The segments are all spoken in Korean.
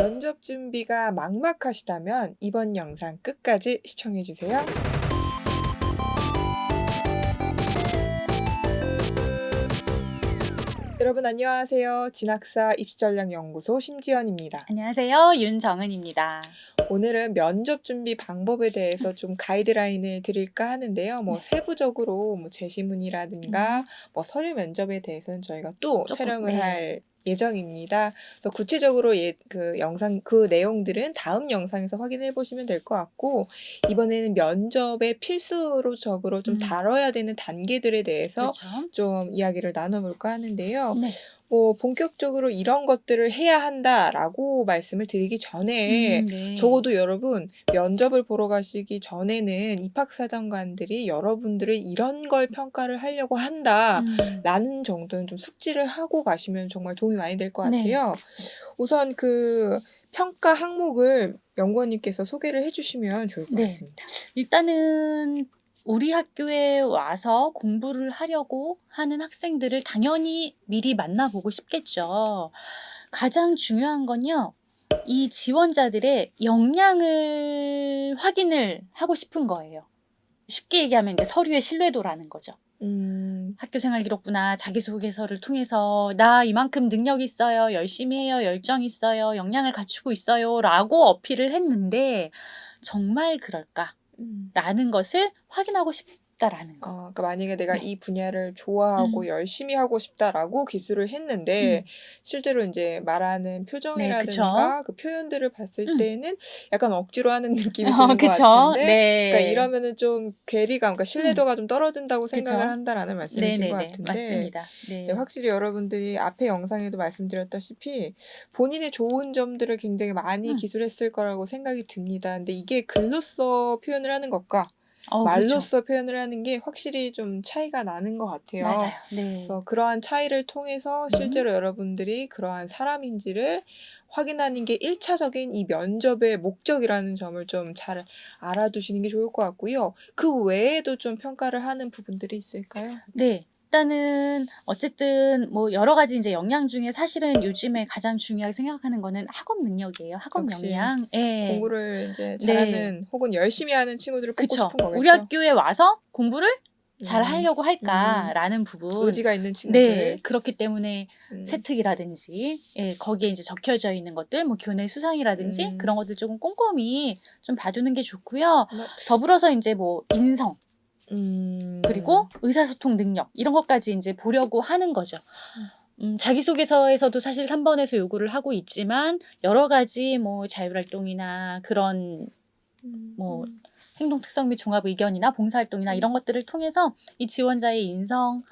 면접 준비가 막막하시다면 이번 영상 끝까지 시청해 주세요. 여러분 안녕하세요. 진학사 입시전략연구소 심지연입니다. 안녕하세요. 윤정은입니다. 오늘은 면접 준비 방법에 대해서 좀 가이드라인을 드릴까 하는데요. 네. 세부적으로 제시문이라든가 서류 면접에 대해서는 저희가 또 조금, 촬영을 네. 할 예정입니다. 그래서 구체적으로 그 영상 그 내용들은 다음 영상에서 확인해 보시면 될 것 같고, 이번에는 면접의 필수적으로 좀 다뤄야 되는 단계들에 대해서 그렇죠. 좀 이야기를 나눠볼까 하는데요. 네. 본격적으로 이런 것들을 해야 한다라고 말씀을 드리기 전에 네. 적어도 여러분 면접을 보러 가시기 전에는 입학사정관들이 여러분들을 이런 걸 평가를 하려고 한다라는 정도는 좀 숙지를 하고 가시면 정말 도움이 많이 될 것 네. 같아요. 우선 그 평가 항목을 연구원님께서 소개를 해주시면 좋을 것 네. 같습니다. 일단은 우리 학교에 와서 공부를 하려고 하는 학생들을 당연히 미리 만나보고 싶겠죠. 가장 중요한 건요, 이 지원자들의 역량을 확인을 하고 싶은 거예요. 쉽게 얘기하면 이제 서류의 신뢰도라는 거죠. 학교생활기록부나 자기소개서를 통해서 나 이만큼 능력 있어요, 열심히 해요, 열정 있어요, 역량을 갖추고 있어요 라고 어필을 했는데 정말 그럴까? 라는 것을 확인하고 싶다라는 거. 그러니까 만약에 내가 네. 이 분야를 좋아하고 열심히 하고 싶다라고 기술을 했는데 실제로 이제 말하는 표정이라든가 그 표현들을 봤을 때는 약간 억지로 하는 느낌이 드는 것 그쵸. 같은데, 네. 그러니까 이러면은 좀 괴리감, 그러니까 신뢰도가 좀 떨어진다고 생각을 그쵸. 한다라는 말씀이신 것 네네네. 같은데, 맞습니다. 네, 네. 확실히 여러분들이 앞에 영상에도 말씀드렸다시피 본인의 좋은 점들을 굉장히 많이 기술했을 거라고 생각이 듭니다. 근데 이게 글로써 표현을 하는 것과 그렇죠. 말로써 표현을 하는 게 확실히 좀 차이가 나는 것 같아요. 맞아요. 네. 그래서 그러한 차이를 통해서 실제로 여러분들이 그러한 사람인지를 확인하는 게 1차적인 이 면접의 목적이라는 점을 좀 잘 알아두시는 게 좋을 것 같고요. 그 외에도 좀 평가를 하는 부분들이 있을까요? 네. 일단은 어쨌든 여러 가지 이제 역량 중에 사실은 요즘에 가장 중요하게 생각하는 거는 학업 능력이에요. 학업 역시 역량. 예. 공부를 이제 네. 잘하는 혹은 열심히 하는 친구들을 뽑고 그쵸. 싶은 거겠죠. 우리 학교에 와서 공부를 잘 하려고 음, 할까라는 부분. 의지가 있는 친구들. 네. 그렇기 때문에 음, 세특이라든지 거기에 이제 적혀져 있는 것들, 교내 수상이라든지 그런 것들 조금 꼼꼼히 좀 봐두는 게 좋고요. 더불어서 이제 인성, 그리고 의사소통 능력 이런 것까지 이제 보려고 하는 거죠. 자기소개서에서도 사실 3번에서 요구를 하고 있지만 여러 가지 자율활동이나 그런 행동 특성 및 종합 의견이나 봉사활동이나 이런 것들을 통해서 이 지원자의 인성,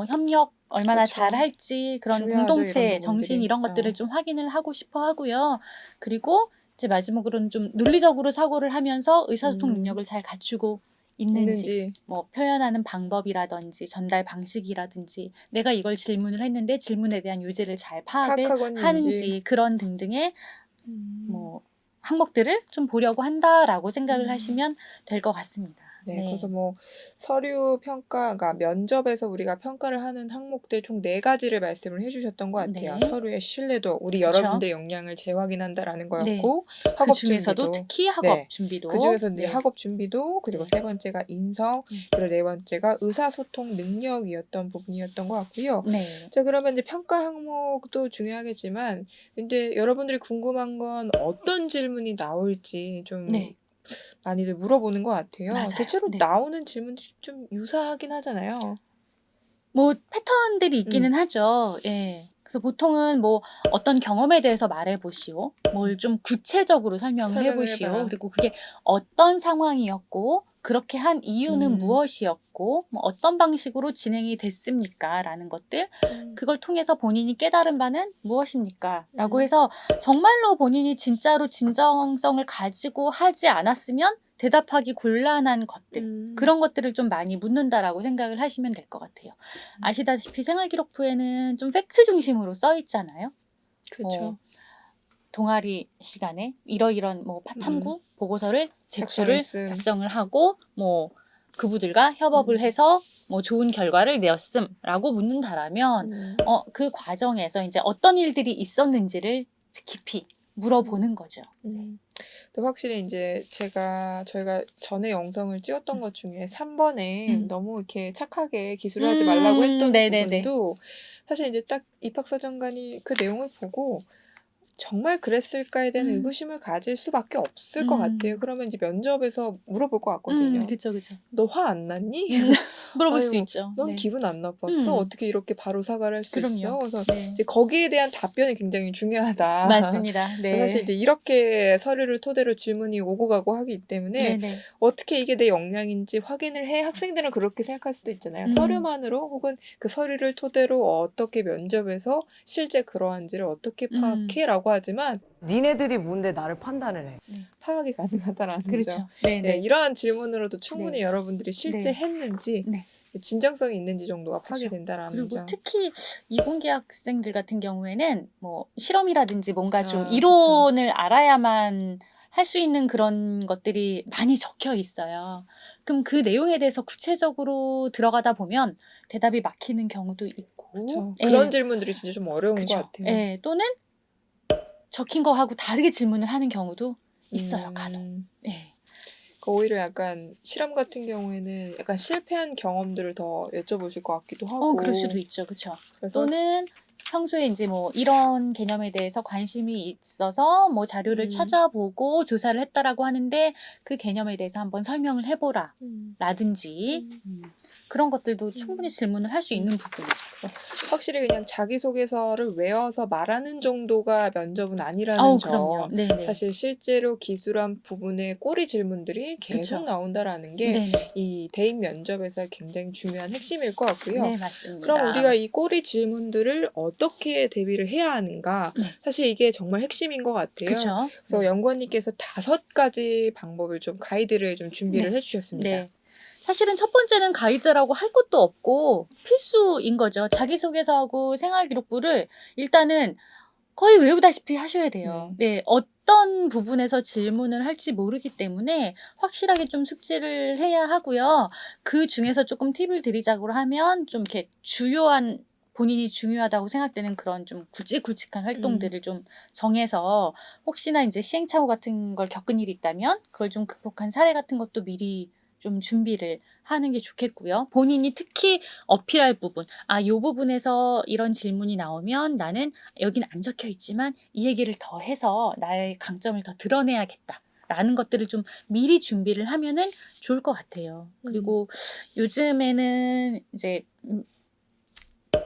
협력 얼마나 그렇죠. 잘 할지 그런 중요하죠, 공동체 이런 부분들이. 정신 이런 것들을 좀 확인을 하고 싶어 하고요. 그리고 이제 마지막으로는 좀 논리적으로 사고를 하면서 의사소통 능력을 잘 갖추고 있는지, 표현하는 방법이라든지 전달 방식이라든지 내가 이걸 질문을 했는데 질문에 대한 요지를 잘 파악을 파악하고 있는지. 하는지 그런 등등의 항목들을 좀 보려고 한다라고 생각을 하시면 될 것 같습니다. 네, 그래서 서류 평가, 그러니까 면접에서 우리가 평가를 하는 항목들 총 4가지를 말씀을 해주셨던 것 같아요. 네. 서류의 신뢰도, 우리 그쵸. 여러분들의 역량을 재확인한다라는 네. 거였고, 그 학업 중에서도 준비도. 특히 학업 준비도. 그 중에서는 이제 네. 학업 준비도, 그리고 네. 3번째가 인성, 그리고 4번째가 의사소통 능력이었던 부분이었던 것 같고요. 네. 자, 그러면 이제 평가 항목도 중요하겠지만, 근데 여러분들이 궁금한 건 어떤 질문이 나올지 좀 네. 많이들 물어보는 것 같아요. 맞아요. 대체로 네. 나오는 질문들이 좀 유사하긴 하잖아요. 패턴들이 있기는 하죠. 예. 그래서 보통은 어떤 경험에 대해서 말해보시오. 뭘 좀 구체적으로 설명을 설명을 해보시오. 해봐라. 그리고 그게 어떤 상황이었고, 그렇게 한 이유는 무엇이었고, 어떤 방식으로 진행이 됐습니까? 라는 것들. 그걸 통해서 본인이 깨달은 바는 무엇입니까? 라고 해서 정말로 본인이 진짜로 진정성을 가지고 하지 않았으면 대답하기 곤란한 것들, 그런 것들을 좀 많이 묻는다라고 생각을 하시면 될 것 같아요. 아시다시피 생활기록부에는 좀 팩트 중심으로 써 있잖아요. 그렇죠. 동아리 시간에 이러이런 파탐구 보고서를 제출을 작성했음. 작성을 하고 그부들과 협업을 해서 좋은 결과를 내었음라고 묻는다라면 그 과정에서 이제 어떤 일들이 있었는지를 깊이 물어보는 거죠. 근데 확실히 이제 저희가 전에 영상을 찍었던 것 중에 3번에 너무 이렇게 착하게 기술을 하지 말라고 했던 네네네. 부분도 사실 이제 딱 입학사정관이 그 내용을 보고 정말 그랬을까에 대한 의구심을 가질 수밖에 없을 것 같아요. 그러면 이제 면접에서 물어볼 것 같거든요. 그쵸, 그쵸. 너 화 안 났니? 물어볼 수 아유, 있죠. 넌 네. 기분 안 나빴어? 어떻게 이렇게 바로 사과를 할 수 있어? 그럼요. 그래서 네. 이제 거기에 대한 답변이 굉장히 중요하다. 맞습니다. 네. 사실 이제 이렇게 서류를 토대로 질문이 오고 가고 하기 때문에 네네. 어떻게 이게 내 역량인지 확인을 해 학생들은 그렇게 생각할 수도 있잖아요. 서류만으로 혹은 그 서류를 토대로 어떻게 면접에서 실제 그러한지를 어떻게 파악해라고 하지만 니네들이 뭔데 나를 판단을 해. 파악이 가능하다라는 그렇죠. 점. 네네. 네, 이러한 질문으로도 충분히 네. 여러분들이 실제 네. 했는지 네. 진정성이 있는지 정도가 파악이 그렇죠. 된다라는 그리고 점. 특히 이공계 학생들 같은 경우에는 뭐 실험이라든지 뭔가 좀 그쵸. 이론을 알아야만 할 수 있는 그런 것들이 많이 적혀 있어요. 그럼 그 내용에 대해서 구체적으로 들어가다 보면 대답이 막히는 경우도 있고 그쵸. 예. 그런 질문들이 진짜 좀 어려운 그쵸. 것 같아요. 예. 또는 적힌 거하고 다르게 질문을 하는 경우도 있어요, 간혹. 예. 오히려 약간 실험 같은 경우에는 약간 실패한 경험들을 더 여쭤보실 것 같기도 하고. 그럴 수도 있죠. 그쵸. 그래서 또는 평소에 이제 뭐 이런 개념에 대해서 관심이 있어서 뭐 자료를 찾아보고 조사를 했다라고 하는데 그 개념에 대해서 한번 설명을 해보라 라든지 그런 것들도 충분히 질문을 할 수 있는 부분이죠. 확실히 그냥 자기소개서를 외워서 말하는 정도가 면접은 아니라는 점. 그럼요. 네네. 사실 실제로 기술한 부분의 꼬리 질문들이 계속 그쵸. 나온다라는 게 네네. 이 대입 면접에서 굉장히 중요한 핵심일 것 같고요. 네, 맞습니다. 그럼 우리가 이 꼬리 질문들을 어떻게 대비를 해야 하는가? 네. 사실 이게 정말 핵심인 것 같아요. 그쵸. 그래서 네. 연구원님께서 5가지 방법을 좀 가이드를 좀 준비를 네. 해주셨습니다. 네. 사실은 첫 번째는 가이드라고 할 것도 없고 필수인 거죠. 자기소개서하고 생활기록부를 일단은 거의 외우다시피 하셔야 돼요. 네, 어떤 부분에서 질문을 할지 모르기 때문에 확실하게 좀 숙지를 해야 하고요. 그 중에서 조금 팁을 드리자고 하면 좀 이렇게 주요한 본인이 중요하다고 생각되는 그런 좀 굵직굵직한 활동들을 좀 정해서 혹시나 이제 시행착오 같은 걸 겪은 일이 있다면 그걸 좀 극복한 사례 같은 것도 미리 좀 준비를 하는 게 좋겠고요. 본인이 특히 어필할 부분, 이 부분에서 이런 질문이 나오면 나는 여긴 안 적혀 있지만 이 얘기를 더 해서 나의 강점을 더 드러내야겠다. 라는 것들을 좀 미리 준비를 하면은 좋을 것 같아요. 그리고 요즘에는 이제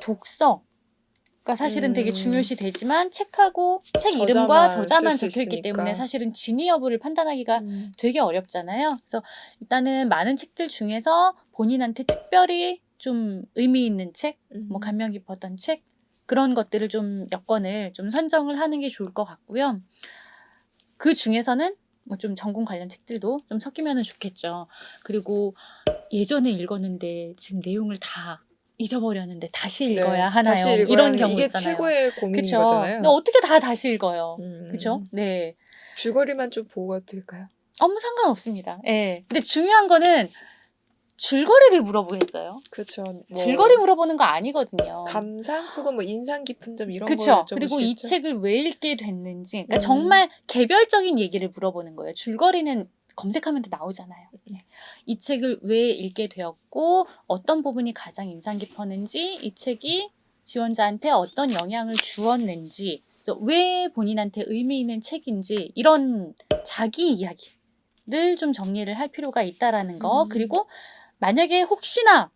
독서가 사실은 되게 중요시 되지만 책하고 책 이름과 저자만 쓸 수 적혀 있기 때문에 있으니까. 사실은 진위 여부를 판단하기가 되게 어렵잖아요. 그래서 일단은 많은 책들 중에서 본인한테 특별히 좀 의미 있는 책, 뭐 감명 깊었던 책 그런 것들을 좀 몇 권을 좀 선정을 하는 게 좋을 것 같고요. 그 중에서는 뭐 좀 전공 관련 책들도 좀 섞이면 좋겠죠. 그리고 예전에 읽었는데 지금 내용을 다 잊어버렸는데 다시 읽어야 하나요? 다시 읽어야 이런 하는 경우 이게 있잖아요. 최고의 고민인 그쵸. 거잖아요. 근데 어떻게 다 다시 읽어요? 그쵸? 네. 줄거리만 좀 보고 드릴까요? 아무 상관없습니다. 예. 근데 중요한 거는 줄거리를 물어보겠어요. 그렇죠. 줄거리 물어보는 거 아니거든요. 감상 혹은 뭐 인상 깊은 점 이런 걸 그쵸. 여쭤보시겠죠. 그리고 이 책을 왜 읽게 됐는지, 그러니까 정말 개별적인 얘기를 물어보는 거예요. 줄거리는 검색하면 또 나오잖아요. 이 책을 왜 읽게 되었고, 어떤 부분이 가장 인상 깊었는지, 이 책이 지원자한테 어떤 영향을 주었는지, 왜 본인한테 의미 있는 책인지, 이런 자기 이야기를 좀 정리를 할 필요가 있다라는 거. 그리고 만약에 혹시나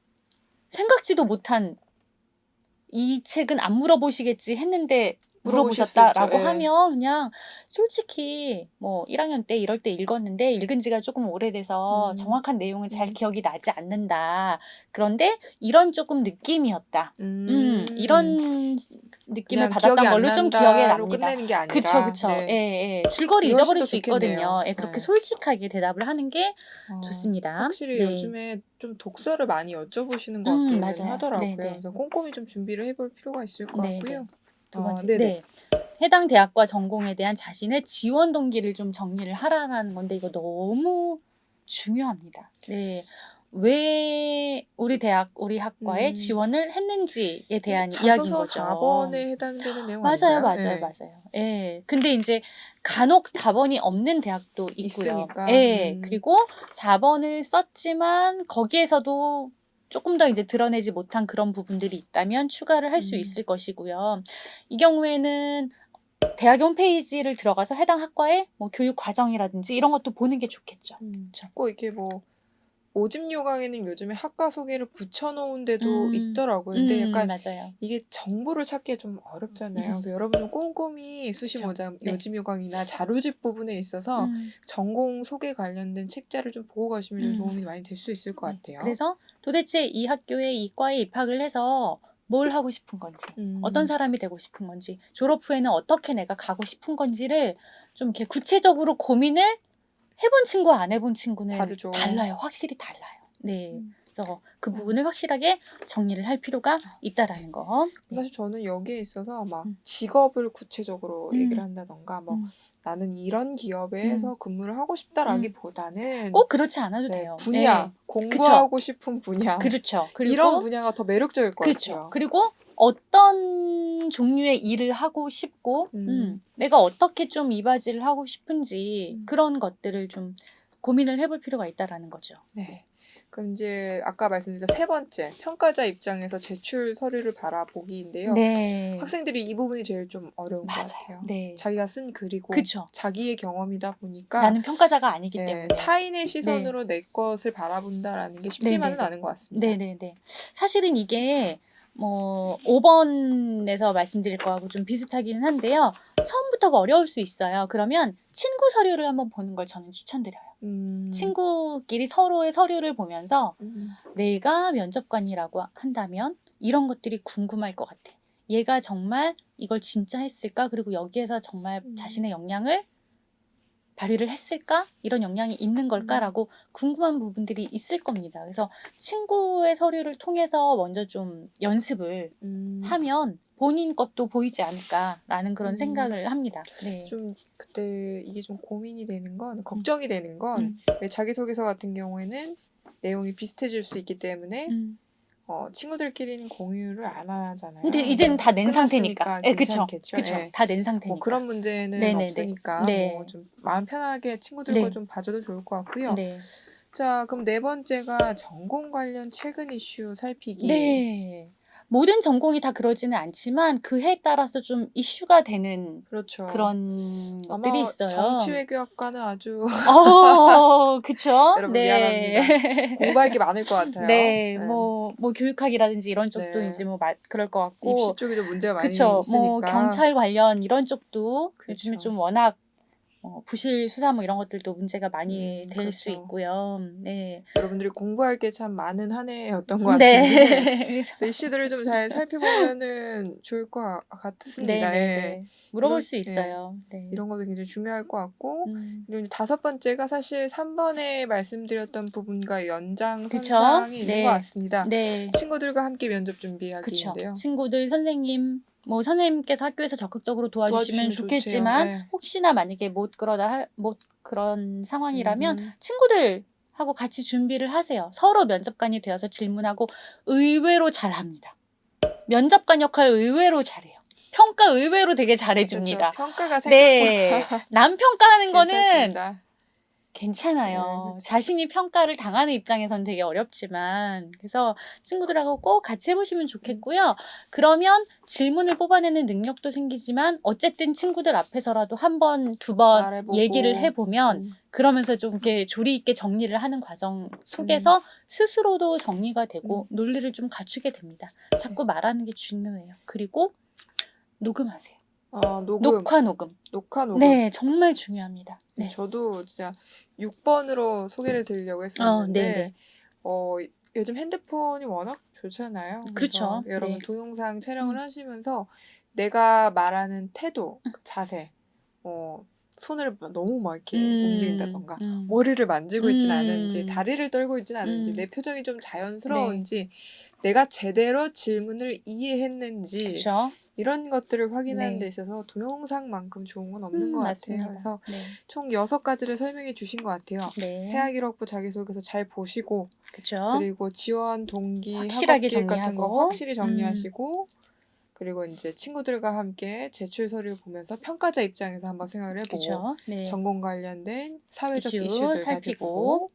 생각지도 못한 이 책은 안 물어보시겠지 했는데 물어보실 수 물어보셨다라고 있죠. 예. 하면 그냥 솔직히 뭐 1학년 때 이럴 때 읽었는데 읽은 지가 조금 오래돼서 정확한 내용은 잘 기억이 나지 않는다. 그런데 이런 조금 느낌이었다. 이런 느낌을 그냥 받았던 기억이 안 걸로 좀 기억에 난다로 납니다. 끝내는 게 아니라. 그쵸, 그쵸. 네. 예, 예. 줄거리 그게 훨씬 잊어버릴 더 수 좋겠네요. 있거든요. 예, 그렇게 네. 솔직하게 대답을 하는 게 좋습니다. 확실히 네. 요즘에 좀 독서를 많이 여쭤보시는 것 같기는 맞아요. 하더라고요. 네, 네. 그래서 꼼꼼히 좀 준비를 해볼 필요가 있을 것 네, 같고요. 네. 두 번째, 네네. 네. 해당 대학과 전공에 대한 자신의 지원 동기를 좀 정리를 하라는 건데 이거 너무 중요합니다. 네. 왜 우리 학과에 음. 지원을 했는지에 대한 이야기인 자소서 거죠. 4번에 해당되는 내용 맞아요, 아닌가요? 맞아요, 예. 맞아요. 예. 근데 이제 간혹 4번이 없는 대학도 있고요. 있으니까. 예. 그리고 4번을 썼지만 거기에서도 조금 더 이제 드러내지 못한 그런 부분들이 있다면 추가를 할 수 있을 것이고요. 이 경우에는 대학의 홈페이지를 들어가서 해당 학과의 뭐 교육 과정이라든지 이런 것도 보는 게 좋겠죠. 꼭 이렇게 뭐 모집 요강에는 요즘에 학과 소개를 붙여놓은 데도 있더라고요. 근데 약간 맞아요. 이게 정보를 찾기 좀 어렵잖아요. 그래서 여러분은 꼼꼼히 수시 그쵸. 모집 네. 요집 요강이나 자료집 부분에 있어서 전공 소개 관련된 책자를 좀 보고 가시면 좀 도움이 많이 될 수 있을 것 네. 같아요. 그래서 도대체 이 학교에 이 과에 입학을 해서 뭘 하고 싶은 건지, 어떤 사람이 되고 싶은 건지, 졸업 후에는 어떻게 내가 가고 싶은 건지를 좀 이렇게 구체적으로 고민을 해본 친구와 안 해본 친구는 다르죠. 달라요. 확실히 달라요. 네. 그래서 그 부분을 확실하게 정리를 할 필요가 있다라는 거. 네. 사실 저는 여기에 있어서 막 음. 직업을 구체적으로 얘기를 한다던가 뭐 음. 나는 이런 기업에서 근무를 하고 싶다라기보다는 꼭 그렇지 않아도 네, 돼요. 분야, 네. 공부하고 싶은 분야 그렇죠. 이런 그리고 분야가 더 매력적일 것 그렇죠. 같아요. 그리고 어떤 종류의 일을 하고 싶고, 내가 어떻게 좀 이바지를 하고 싶은지 그런 것들을 좀 고민을 해볼 필요가 있다라는 거죠. 네. 그럼 이제 아까 말씀드린 세 번째 평가자 입장에서 제출 서류를 바라보기인데요. 네. 학생들이 이 부분이 제일 좀 어려운 것 맞아요. 같아요. 네. 자기가 쓴 글이고 그쵸. 자기의 경험이다 보니까 나는 평가자가 아니기 네, 때문에. 타인의 시선으로 내 것을 바라본다라는 게 쉽지만은 네네네. 않은 것 같습니다. 네네네. 사실은 이게 뭐 5번에서 말씀드릴 거하고 좀 비슷하기는 한데요. 처음부터가 어려울 수 있어요. 그러면 친구 서류를 한번 보는 걸 저는 추천드려요. 친구끼리 서로의 서류를 보면서 내가 면접관이라고 한다면 이런 것들이 궁금할 것 같아. 얘가 정말 이걸 진짜 했을까? 그리고 여기에서 정말 자신의 역량을 발휘를 했을까? 이런 역량이 있는 걸까라고 궁금한 부분들이 있을 겁니다. 그래서 친구의 서류를 통해서 먼저 좀 연습을 하면 본인 것도 보이지 않을까라는 그런 생각을 합니다. 네. 좀 그때 이게 좀 고민이 되는 건 걱정이 되는 건 왜 자기소개서 같은 경우에는 내용이 비슷해질 수 있기 때문에 친구들끼리는 공유를 안 하잖아요. 근데 이제는 다 낸 끝났으니까 상태니까. 예, 그쵸. 괜찮겠죠. 그쵸. 예. 다 낸 상태니까. 뭐 그런 문제는 네네네. 없으니까 네. 뭐 좀 마음 편하게 친구들 거 네. 좀 봐줘도 좋을 것 같고요. 네. 자, 그럼 네 번째가 전공 관련 최근 이슈 살피기. 네. 모든 전공이 다 그러지는 않지만 그 해에 따라서 좀 이슈가 되는 그렇죠. 그런 것들이 아마 있어요. 정치외교학과는 아주 그쵸? 여러분 미안합니다. 공부할 게 많을 것 같아요. 네, 뭐 교육학이라든지 이런 쪽도 네. 이제 뭐 그럴 것 같고. 입시 쪽에도 문제가 많이 그쵸. 있으니까. 뭐 경찰 관련 이런 쪽도 요즘에 그렇죠. 좀 워낙 부실 수사 뭐 이런 것들도 문제가 많이 될 수 그렇죠. 있고요. 네. 여러분들이 공부할 게 참 많은 한 해였던 것 같은데 네. 그래서 이슈들을 좀 잘 살펴보면은 좋을 것 같습니다. 예. 네네네. 물어볼 이런- 수 있어요. 네. 이런 것도 굉장히 중요할 것 같고 음. 그리고 이제 다섯 번째가 사실 3번에 말씀드렸던 부분과 그쵸? 연장선상이 있는 네. 것 같습니다. 네. 친구들과 함께 면접 그쵸. 준비하기인데요. 친구들, 선생님, 뭐 선생님께서 학교에서 적극적으로 도와주시면 도와주시면 좋겠지만 좋죠. 네. 혹시나 만약에 못 그런 상황이라면 친구들하고 같이 준비를 하세요. 서로 면접관이 되어서 질문하고 의외로 잘합니다. 면접관 역할 의외로 잘해요. 평가 의외로 되게 잘해줍니다. 그렇죠. 평가가 생각보다 네, 남 평가하는 거는 괜찮습니다. 괜찮아요. 네, 자신이 평가를 당하는 입장에선 되게 어렵지만 그래서 친구들하고 꼭 같이 해보시면 좋겠고요. 그러면 질문을 뽑아내는 능력도 생기지만 어쨌든 친구들 앞에서라도 한 번, 두 번 말해보고. 얘기를 해보면 그러면서 좀 이렇게 조리 있게 정리를 하는 과정 속에서 스스로도 정리가 되고 논리를 좀 갖추게 됩니다. 자꾸 말하는 게 중요해요. 그리고 녹음하세요. 녹화 녹음. 네, 정말 중요합니다. 네. 저도 진짜 6번으로 소개를 드리려고 했었는데 네네. 요즘 핸드폰이 워낙 좋잖아요. 그렇죠. 그래서 여러분 네. 동영상 촬영을 하시면서 내가 말하는 태도, 자세, 손을 너무 막 이렇게 움직인다던가 머리를 만지고 있진 않은지 다리를 떨고 있진 않은지 내 표정이 좀 자연스러운지 내가 제대로 질문을 이해했는지 그렇죠. 이런 것들을 확인하는 네. 데 있어서 동영상만큼 좋은 건 없는 것 맞습니다. 같아요. 그래서 네. 총 6가지를 설명해 주신 것 같아요. 네. 생활기록부 자기소개서 잘 보시고 그렇죠. 그리고 지원 동기, 확실하게 학업 계획 같은 거 정리하고. 확실히 정리하시고 그리고 이제 친구들과 함께 제출 서류를 보면서 평가자 입장에서 한번 생각을 해보고 그렇죠. 네. 전공 관련된 사회적 이슈 이슈들 살피고. 살펴보고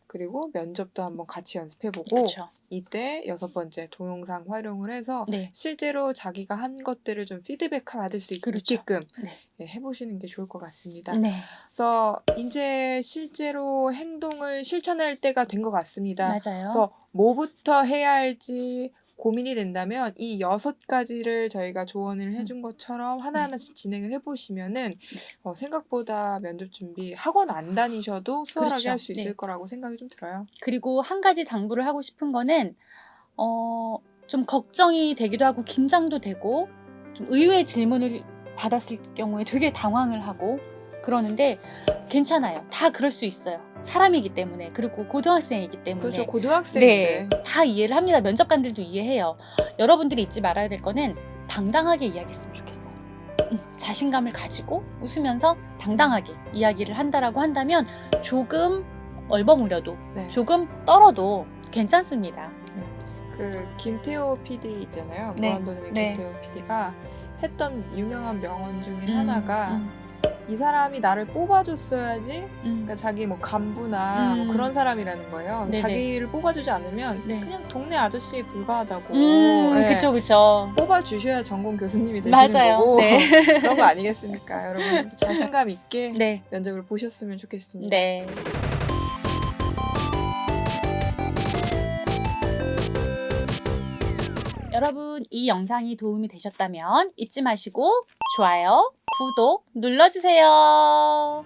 그리고 면접도 한번 같이 연습해보고 그렇죠. 이때 6번째 동영상 활용을 해서 네. 실제로 자기가 한 것들을 좀 피드백 받을 수 그렇죠. 있게끔 네. 예, 해보시는 게 좋을 것 같습니다. 네. 그래서 이제 실제로 행동을 실천할 때가 된 것 같습니다. 맞아요. 그래서 뭐부터 해야 할지 고민이 된다면 이 6가지를 저희가 조언을 해준 것처럼 하나하나씩 진행을 해보시면은 생각보다 면접 준비 학원 안 다니셔도 수월하게 그렇죠. 할 수 있을 네. 거라고 생각이 좀 들어요. 그리고 한 가지 당부를 하고 싶은 거는 좀 걱정이 되기도 하고 긴장도 되고 좀 의외의 질문을 받았을 경우에 되게 당황을 하고 그러는데 괜찮아요. 다 그럴 수 있어요. 사람이기 때문에. 그리고 고등학생이기 때문에. 그렇죠. 고등학생인데. 네, 다 이해를 합니다. 면접관들도 이해해요. 여러분들이 잊지 말아야 될 거는 당당하게 이야기했으면 좋겠어요. 자신감을 가지고 웃으면서 당당하게 이야기를 한다라고 한다면 조금 얼버무려도 네. 조금 떨어도 괜찮습니다. 그 김태호 PD 있잖아요. 네. 무한도전의 네. 김태호 PD가 했던 유명한 명언 중에 하나가 이 사람이 나를 뽑아줬어야지 그러니까 자기 뭐 간부나 뭐 그런 사람이라는 거예요. 네네. 자기를 뽑아주지 않으면 네. 그냥 동네 아저씨에 불과하다고. 네. 그쵸, 그쵸. 뽑아주셔야 전공 교수님이 되시는 맞아요. 거고 네. 그런 거 아니겠습니까? 여러분들도 자신감 있게 네. 면접을 보셨으면 좋겠습니다. 네. 여러분, 이 영상이 도움이 되셨다면 잊지 마시고 좋아요, 구독 눌러주세요.